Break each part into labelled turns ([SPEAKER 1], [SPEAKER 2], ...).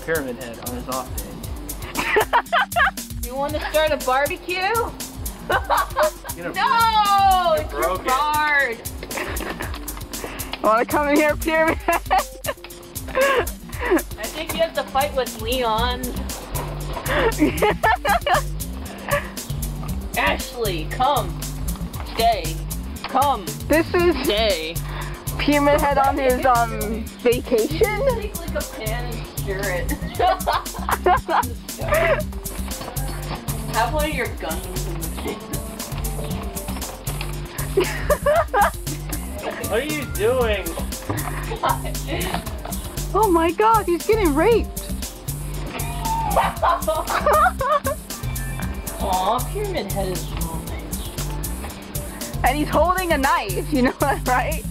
[SPEAKER 1] Pyramid Head on his off day.
[SPEAKER 2] You want to start a barbecue? No! It's your guard!
[SPEAKER 3] Want to come in here, Pyramid Head?
[SPEAKER 2] I think you have to fight with Leon. Ashley, come. Stay. Come.
[SPEAKER 3] This is
[SPEAKER 2] Stay.
[SPEAKER 3] Pyramid Head on his vacation.
[SPEAKER 2] Take like a pan and stir it. Have one of your guns in the pan.
[SPEAKER 1] What are you doing?
[SPEAKER 3] Oh my god, he's getting raped.
[SPEAKER 2] Aw, Pyramid Head is so nice.
[SPEAKER 3] And he's holding a knife, you know that, right?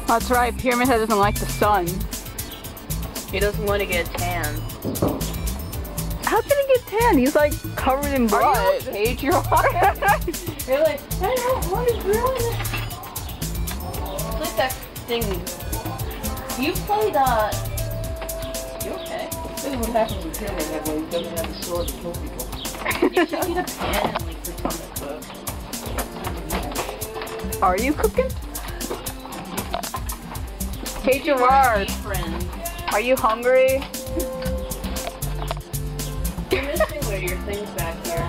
[SPEAKER 3] That's right, Pyramid Head doesn't like the sun.
[SPEAKER 2] He doesn't want to get tan.
[SPEAKER 3] How can he get tan? He's like covered in blood.
[SPEAKER 2] Are you okay, Gerard? You're like, I don't know what is ruining it. It's like that thing. You played, you okay?
[SPEAKER 1] This is what happens with Pyramid Head when he doesn't have the sword to kill people.
[SPEAKER 2] You should get a pan and like pretend to cook.
[SPEAKER 3] Are you cooking? Hey Gerard,
[SPEAKER 2] Friend.
[SPEAKER 3] are you hungry?
[SPEAKER 2] You're missing one of your things back here.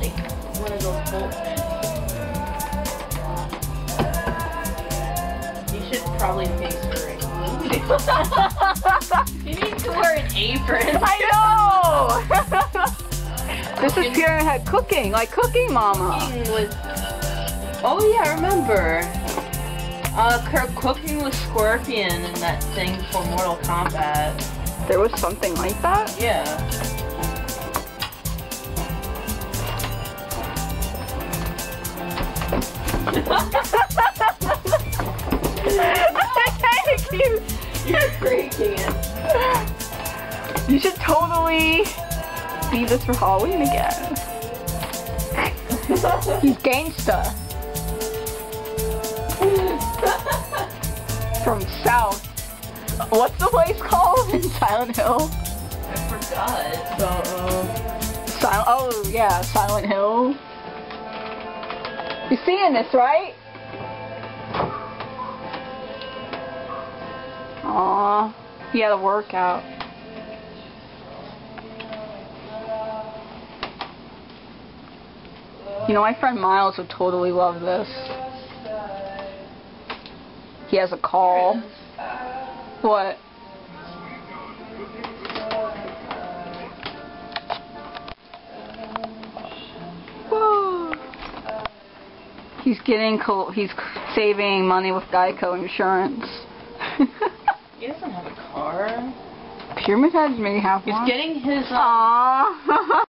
[SPEAKER 2] Like one of those bolt things. You should probably face her. You need to wear an apron.
[SPEAKER 3] I know! This is Pyramid Head cooking, like Cooking Mama.
[SPEAKER 2] Cooking with... Oh yeah, I remember. Cooking with Scorpion and that thing for Mortal Kombat.
[SPEAKER 3] There was something like that?
[SPEAKER 2] Yeah.
[SPEAKER 3] Thank you.
[SPEAKER 2] You're freaking it.
[SPEAKER 3] You should totally be this for Halloween again. He's gangsta. From South. What's the place called in Silent Hill?
[SPEAKER 2] I forgot.
[SPEAKER 3] Oh yeah, Silent Hill. You're seeing this, right? Aww, he had a workout. You know, my friend Miles would totally love this. He has a call. What? Whoa. He's saving money with Geico insurance.
[SPEAKER 2] He doesn't have a car.
[SPEAKER 3] Pyramid Head may have
[SPEAKER 2] He's
[SPEAKER 3] one.
[SPEAKER 2] getting his
[SPEAKER 3] Aww.